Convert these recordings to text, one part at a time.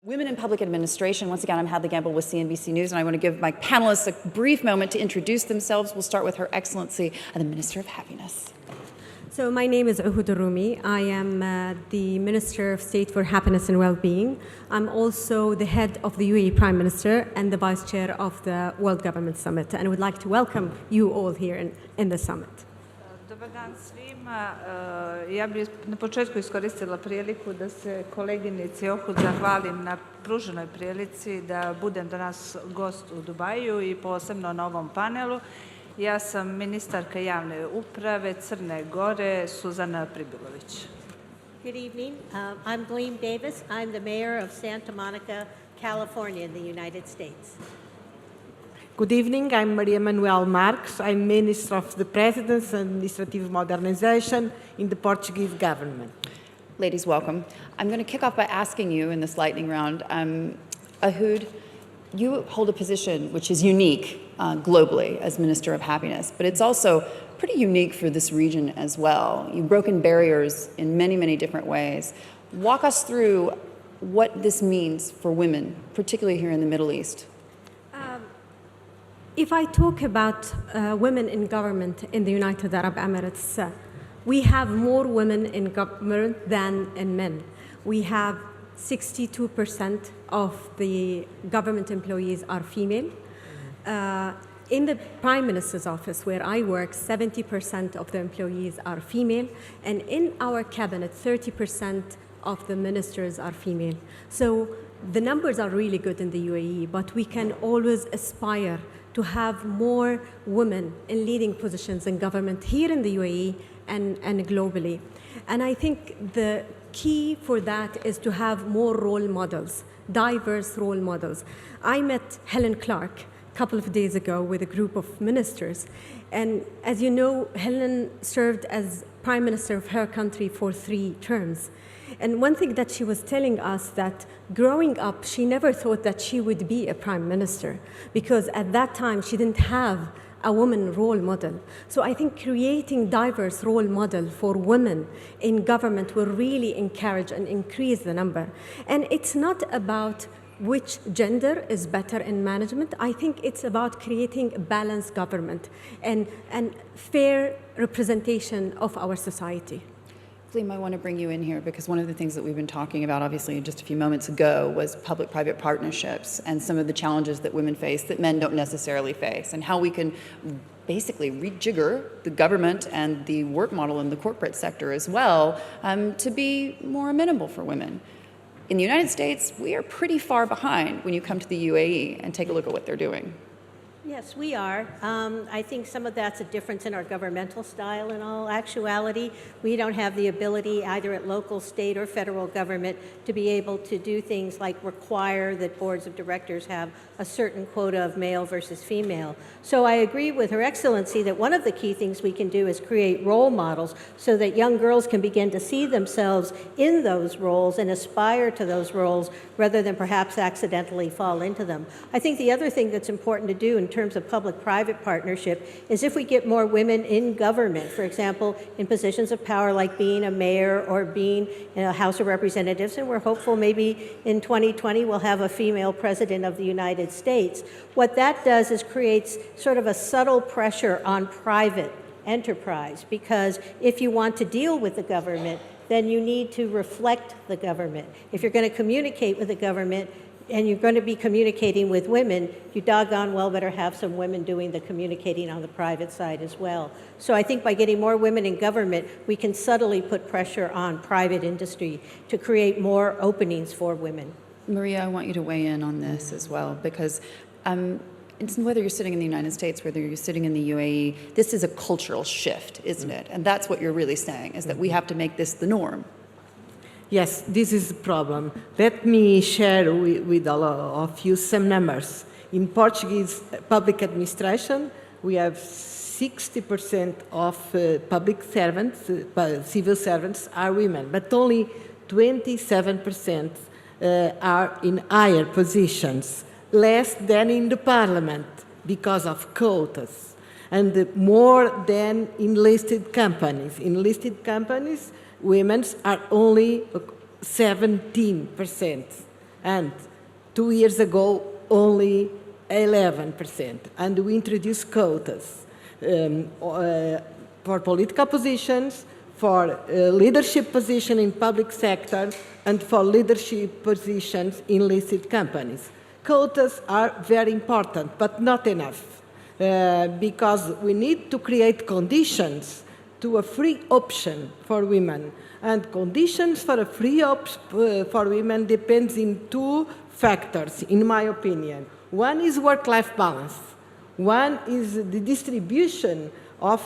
Women in public administration. Once again, I'm Hadley Gamble with CNBC News, and I want to give my panelists a brief moment to introduce themselves. We'll start with Her Excellency, the Minister of Happiness. So my name is Ohood Roumi. I am the Minister of State for Happiness and Wellbeing. I'm also the head of the UAE Prime Minister and the Vice Chair of the World Government Summit, and I would like to welcome you all here in the summit. Dobar dan svima. Ja bih na početku iskoristila priliku da se koleginici Ohood zahvalim na pruženoj prilici da budem danas gost u Dubaju i posebno na ovom panelu. Ja sam ministarka javne uprave Crne Gore, Suzana Pribilovic. Good evening. I'm Gleam Davis. I'm the mayor of Santa Monica, California in the United States. Good evening, I'm Maria Manuel Marques. I'm Minister of the Presidency and Administrative Modernization in the Portuguese government. Ladies, welcome. I'm going to kick off by asking you in this lightning round, Ohood, you hold a position which is unique globally as Minister of Happiness, but it's also pretty unique for this region as well. You've broken barriers in many, many different ways. Walk us through what this means for women, particularly here in the Middle East. If I talk about women in government in the United Arab Emirates, we have more women in government than in men. We have 62% of the government employees are female. In the Prime Minister's office, where I work, 70% of the employees are female, and in our cabinet, 30% of the ministers are female. So the numbers are really good in the UAE, but we can always aspire to have more women in leading positions in government here in the UAE and globally. And I think the key for that is to have more role models, diverse role models. I met Helen Clark a couple of days ago with a group of ministers. And as you know, Helen served as Prime Minister of her country for 3 terms. And one thing that she was telling us that growing up, she never thought that she would be a prime minister because at that time she didn't have a woman role model. So I think creating diverse role model for women in government will really encourage and increase the number. And it's not about which gender is better in management. I think it's about creating a balanced government and fair representation of our society. Gleam, I want to bring you in here because one of the things that we've been talking about, obviously, just a few moments ago was public-private partnerships and some of the challenges that women face that men don't necessarily face, and how we can basically rejigger the government and the work model in the corporate sector as well to be more amenable for women. In the United States, we are pretty far behind when you come to the UAE and take a look at what they're doing. Yes, we are. I think some of that's a difference in our governmental style in all actuality. We don't have the ability either at local, state, or federal government to be able to do things like require that boards of directors have a certain quota of male versus female. So I agree with Her Excellency that one of the key things we can do is create role models so that young girls can begin to see themselves in those roles and aspire to those roles rather than perhaps accidentally fall into them. I think the other thing that's important to do in terms of public-private partnership is if we get more women in government, for example, in positions of power like being a mayor or being in a House of Representatives, and we're hopeful maybe in 2020 we'll have a female president of the United States. What that does is creates sort of a subtle pressure on private enterprise, because if you want to deal with the government, then you need to reflect the government. If you're going to communicate with the government, and you're going to be communicating with women, you doggone well better have some women doing the communicating on the private side as well. So I think by getting more women in government, we can subtly put pressure on private industry to create more openings for women. Maria, I want you to weigh in on this as well, because whether you're sitting in the United States, whether you're sitting in the UAE, this is a cultural shift, isn't it? And that's what you're really saying, is that we have to make this the norm. Yes, this is a problem. Let me share with all of you some numbers. In Portuguese public administration, we have 60% of public servants, civil servants are women, but only 27% are in higher positions, less than in the parliament because of quotas, and more than in listed companies. In listed companies, women are only 17%. And 2 years ago, only 11%. And we introduced quotas for political positions, for leadership position in public sector, and for leadership positions in listed companies. Quotas are very important, but not enough, because we need to create conditions to a free option for women. And conditions for a free option for women depends in two factors, in my opinion. One is work-life balance. One is the distribution of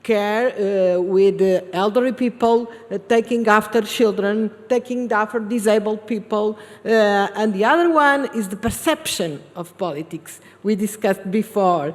care with elderly people, taking after children, taking after disabled people, and the other one is the perception of politics. We discussed before.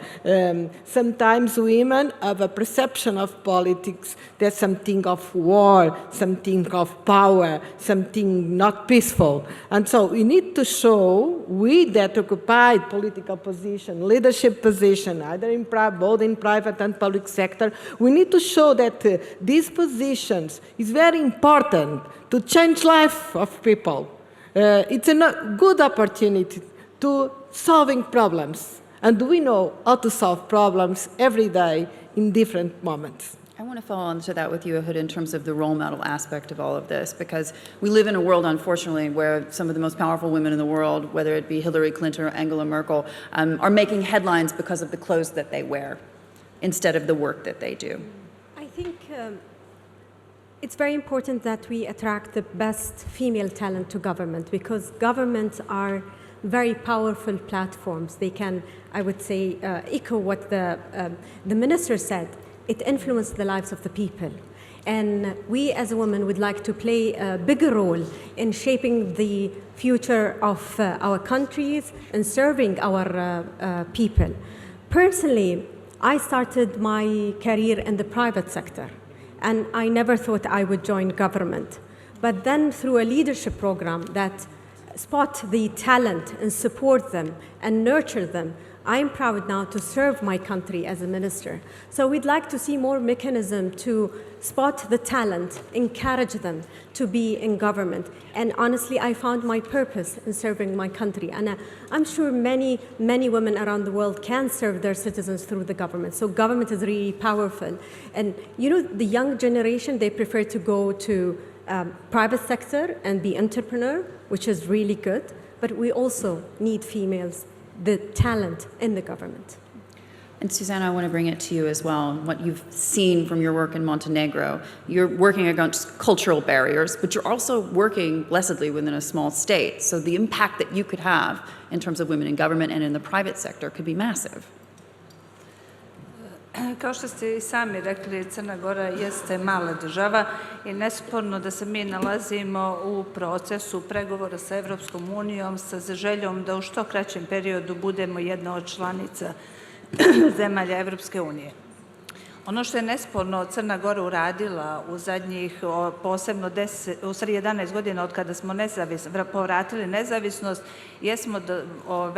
Sometimes women have a perception of politics that's something of war, something of power, something not peaceful. And so we need to show, we that occupied political position, leadership position, either in both in private and public sector, we need to show that these positions is very important to change life of people. It's a good opportunity to solving problems. And we know how to solve problems every day in different moments. I want to follow on to that with you, Ohood, in terms of the role model aspect of all of this, because we live in a world, unfortunately, where some of the most powerful women in the world, whether it be Hillary Clinton or Angela Merkel, are making headlines because of the clothes that they wear instead of the work that they do. I think it's very important that we attract the best female talent to government, because governments are very powerful platforms. They can, I would say, echo what the minister said. It influences the lives of the people. And we as a woman would like to play a bigger role in shaping the future of our countries and serving our people. Personally, I started my career in the private sector, and I never thought I would join government. But then through a leadership program that spot the talent and support them and nurture them, I'm proud now to serve my country as a minister. So we'd like to see more mechanism to spot the talent, encourage them to be in government. And honestly, I found my purpose in serving my country. And I'm sure many, many women around the world can serve their citizens through the government. So government is really powerful. And you know, the young generation, they prefer to go to private sector and be entrepreneur, which is really good. But we also need females, the talent in the government. And Suzana, I want to bring it to you as well, what you've seen from your work in Montenegro. You're working against cultural barriers, but you're also working, blessedly, within a small state. So the impact that you could have in terms of women in government and in the private sector could be massive. Kao što ste i sami rekli, Crna Gora jeste mala država i nesporno da se mi nalazimo u procesu pregovora sa Evropskom unijom sa željom da u što kraćem periodu budemo jedna od članica zemalja Evropske unije. Ono što je nesporno Crna Gora uradila u zadnjih posebno 11 godina od kada smo povratili nezavisnost, jesmo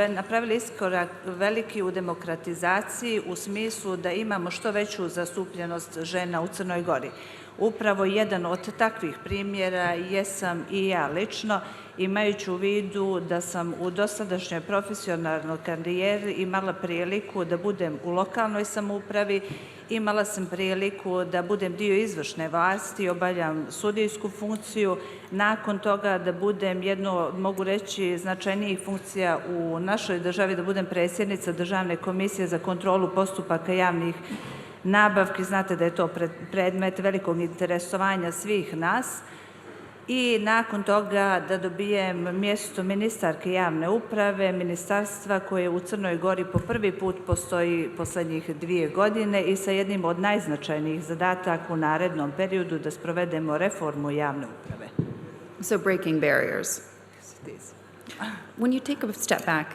napravili iskorak veliki u demokratizaciji u smislu da imamo što veću zastupljenost žena u Crnoj Gori. Upravo jedan od takvih primjera jesam i ja lično, imajući u vidu da sam u dosadašnjoj profesionalnoj karijeri imala priliku da budem u lokalnoj samoupravi, imala sam priliku da budem dio izvršne vlasti, obavljam sudijsku funkciju, nakon toga da budem jedno, mogu reći, značajnijih funkcija u našoj državi, da budem predsjednica Državne komisije za kontrolu postupaka javnih nabavki. Znate da je to predmet velikog interesovanja svih nas. I nakon toga da dobijem mjesto ministarke javne uprave, ministarstva koje u Crnoj Gori po prvi put postoji poslednjih 2 godine i sa jednim od najznačajnijih zadataka u narednom periodu da sprovedemo reformu javne uprave. So breaking barriers. Yes, it is. When you take a step back,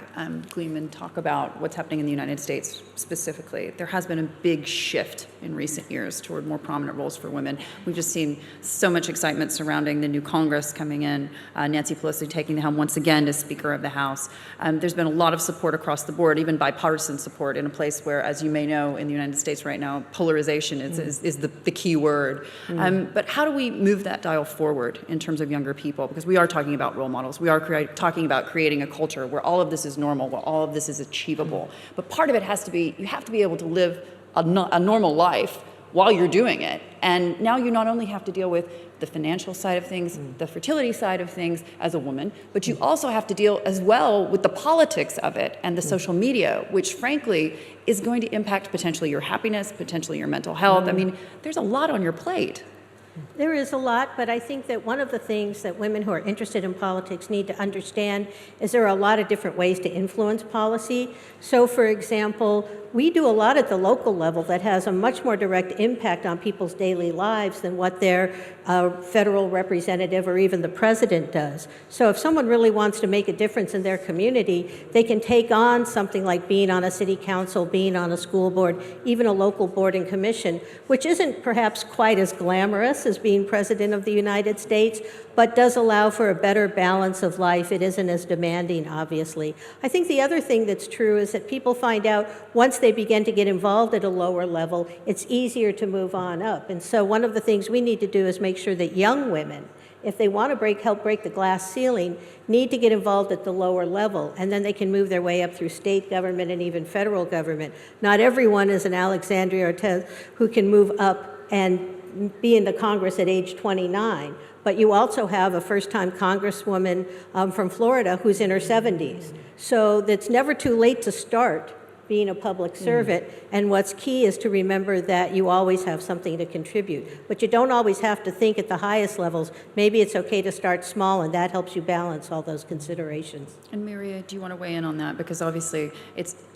Gleam, and talk about what's happening in the United States specifically, there has been a big shift in recent years toward more prominent roles for women. We've just seen so much excitement surrounding the new Congress coming in, Nancy Pelosi taking the helm once again as Speaker of the House. There's been a lot of support across the board, even bipartisan support, in a place where, as you may know, in the United States right now, polarization is the key word. But how do we move that dial forward in terms of younger people? Because we are talking about role models. We are talking about creating a culture where all of this is normal, where all of this is achievable. But part of it has to be, you have to be able to live a normal life while you're doing it. And now you not only have to deal with the financial side of things, the fertility side of things as a woman, but you also have to deal as well with the politics of it and the social media, which frankly is going to impact potentially your happiness, potentially your mental health. I mean, there's a lot on your plate. There is a lot, but I think that one of the things that women who are interested in politics need to understand is there are a lot of different ways to influence policy. So, for example, we do a lot at the local level that has a much more direct impact on people's daily lives than what their federal representative or even the president does. So if someone really wants to make a difference in their community, they can take on something like being on a city council, being on a school board, even a local board and commission, which isn't perhaps quite as glamorous as being president of the United States, but does allow for a better balance of life. It isn't as demanding, obviously. I think the other thing that's true is that people find out once they begin to get involved at a lower level, it's easier to move on up. And so one of the things we need to do is make sure that young women, if they want to help break the glass ceiling, need to get involved at the lower level, and then they can move their way up through state government and even federal government. Not everyone is an Alexandria Ortiz who can move up and be in the Congress at age 29. But you also have a first-time congresswoman from Florida who's in her 70s. So it's never too late to start being a public servant. And what's key is to remember that you always have something to contribute. But you don't always have to think at the highest levels. Maybe it's okay to start small, and that helps you balance all those considerations. And Maria, do you want to weigh in on that? Because obviously,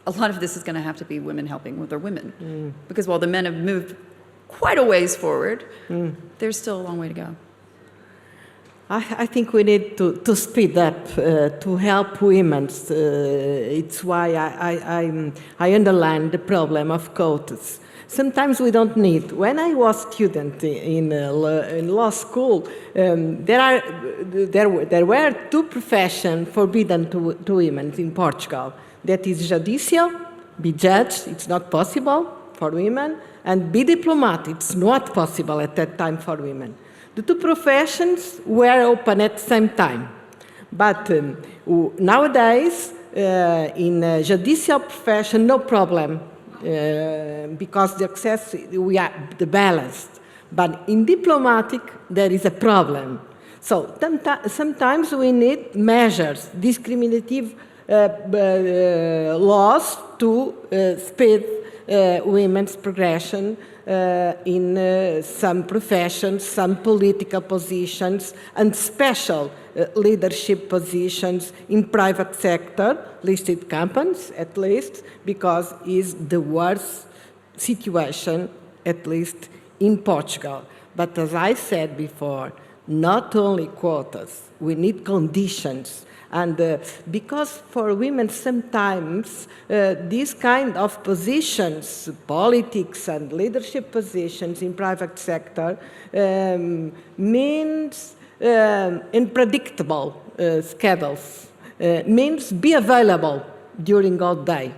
a lot of this is going to have to be women helping with their women. Because while the men have moved quite a ways forward, there's still a long way to go. I think we need to speed up to help women. It's why I underline the problem of quotas. Sometimes we don't need. When I was student in law school, there were two professions forbidden to women in Portugal. That is judicial, be judge, it's not possible for women, and be diplomat, it's not possible at that time for women. The two professions were open at the same time. But nowadays, in judicial profession, no problem, because the access, we are the balanced. But in diplomatic, there is a problem. So sometimes we need measures, discriminative laws to speed women's progression in some professions, some political positions, and special leadership positions in private sector, listed companies at least, because it's the worst situation, at least in Portugal. But as I said before, not only quotas, we need conditions. And because for women sometimes these kind of positions, politics and leadership positions in private sector means unpredictable schedules, means be available during all day.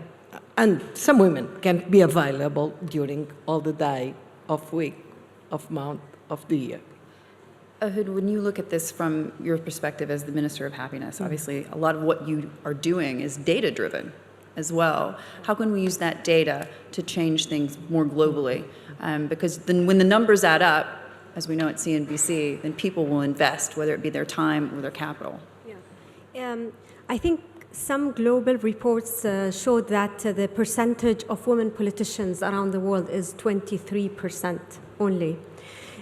And some women can't be available during all the day of week, of month, of the year. Ohood, when you look at this from your perspective as the Minister of Happiness, obviously a lot of what you are doing is data-driven as well. How can we use that data to change things more globally? Because then when the numbers add up, as we know at CNBC, then people will invest, whether it be their time or their capital. Yeah. I think some global reports showed that the percentage of women politicians around the world is 23% only.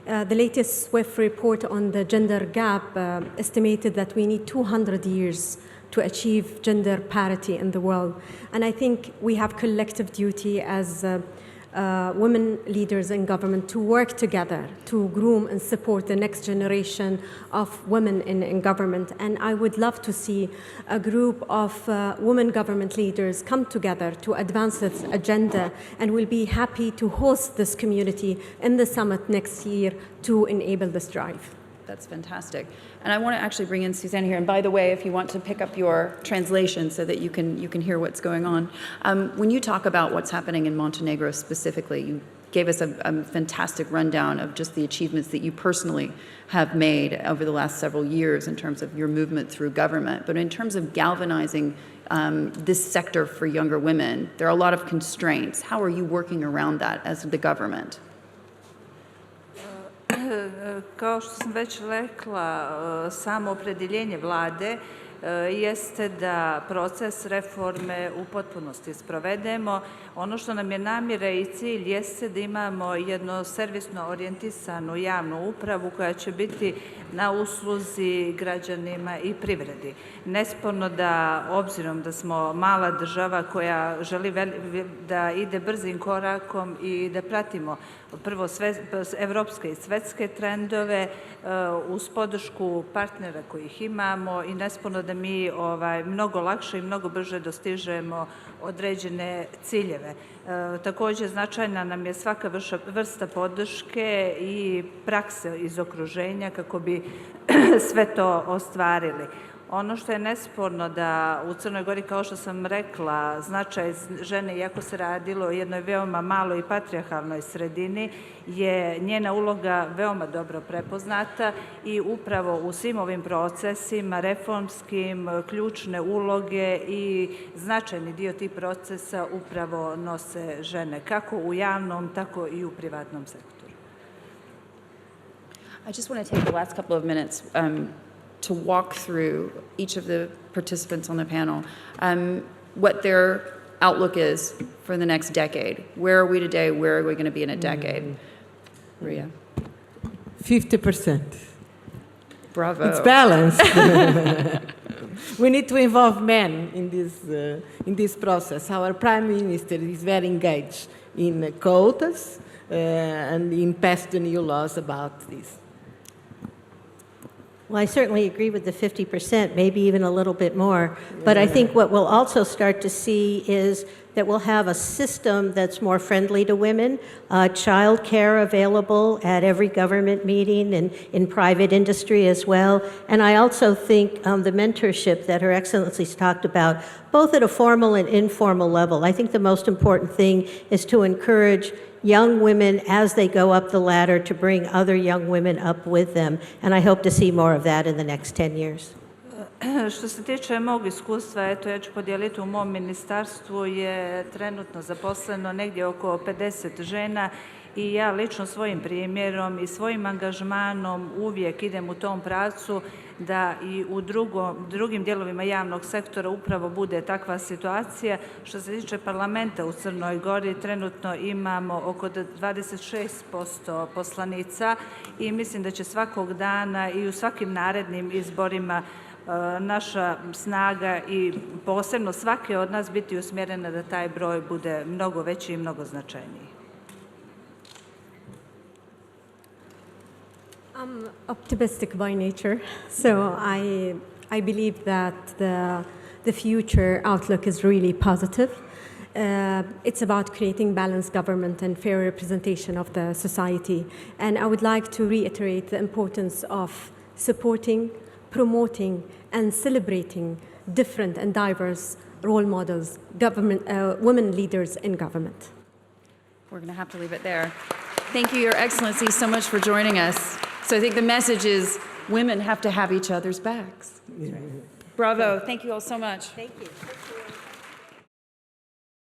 The latest SWIFT report on the gender gap estimated that we need 200 years to achieve gender parity in the world. And I think we have collective duty as women leaders in government to work together to groom and support the next generation of women in government. And I would love to see a group of women government leaders come together to advance this agenda, and we'll be happy to host this community in the summit next year to enable this drive. That's fantastic. And I want to actually bring in Suzana here. And by the way, if you want to pick up your translation so that you can hear what's going on. When you talk about what's happening in Montenegro specifically, you gave us a fantastic rundown of just the achievements that you personally have made over the last several years in terms of your movement through government. But in terms of galvanizing this sector for younger women, there are a lot of constraints. How are you working around that as the government? Kao što sam već rekla, samo opredjeljenje vlade jeste da proces reforme u potpunosti sprovedemo. Ono što nam je namjera i cilj jeste da imamo jednu servisno orijentisanu javnu upravu koja će biti na usluzi građanima i privredi. Nesporno da, obzirom da smo mala država koja želi da ide brzim korakom i da pratimo prvo evropske i svetske trendove uz podršku partnera kojih imamo, i nesporno da mi mnogo lakše i mnogo brže dostižemo određene ciljeve. Također značajna nam je svaka vrsta podrške i prakse iz okruženja kako bi sve to ostvarili. Ono što je nesporno da u Crnoj Gori, kao što sam rekla, značaj žene, iako se radilo o jednoj veoma maloj i patrijarhalnoj sredini, je njena uloga veoma dobro prepoznata i upravo u svim ovim procesima reformskim ključne uloge i značajni dio tih procesa upravo nose žene, kako u javnom, tako i u privatnom sektoru. I just want to take the last couple of minutes to walk through each of the participants on the panel, what their outlook is for the next decade. Where are we today? Where are we going to be in a decade? Ria. 50%. Bravo. It's balanced. We need to involve men in this process. Our Prime Minister is very engaged in quotas and in passing new laws about this. Well, I certainly agree with the 50%, maybe even a little bit more. But I think what we'll also start to see is that we'll have a system that's more friendly to women, child care available at every government meeting and in private industry as well. And I also think the mentorship that Her Excellency's talked about, both at a formal and informal level. I think the most important thing is to encourage young women as they go up the ladder to bring other young women up with them. And I hope to see more of that in the next 10 years. Što se tiče mog iskustva, eto ja ću podijeliti, u mom ministarstvu je trenutno zaposleno negdje oko 50 žena i ja lično svojim primjerom i svojim angažmanom uvijek idem u tom pravcu da i u drugim dijelovima javnog sektora upravo bude takva situacija. Što se tiče parlamenta u Crnoj Gori, trenutno imamo oko 26% poslanica i mislim da će svakog dana i u svakim narednim izborima naša snaga i posebno svake od nas biti usmjerena da taj broj bude mnogo veći i mnogo značajniji. I'm optimistic by nature, so I believe that the future outlook is really positive. It's about creating balanced government and fair representation of the society. And I would like to reiterate the importance of supporting, promoting, and celebrating different and diverse role models, women leaders in government. We're going to have to leave it there. Thank you, Your Excellency, so much for joining us. So I think the message is women have to have each other's backs. Bravo. Thank you all so much. Thank you.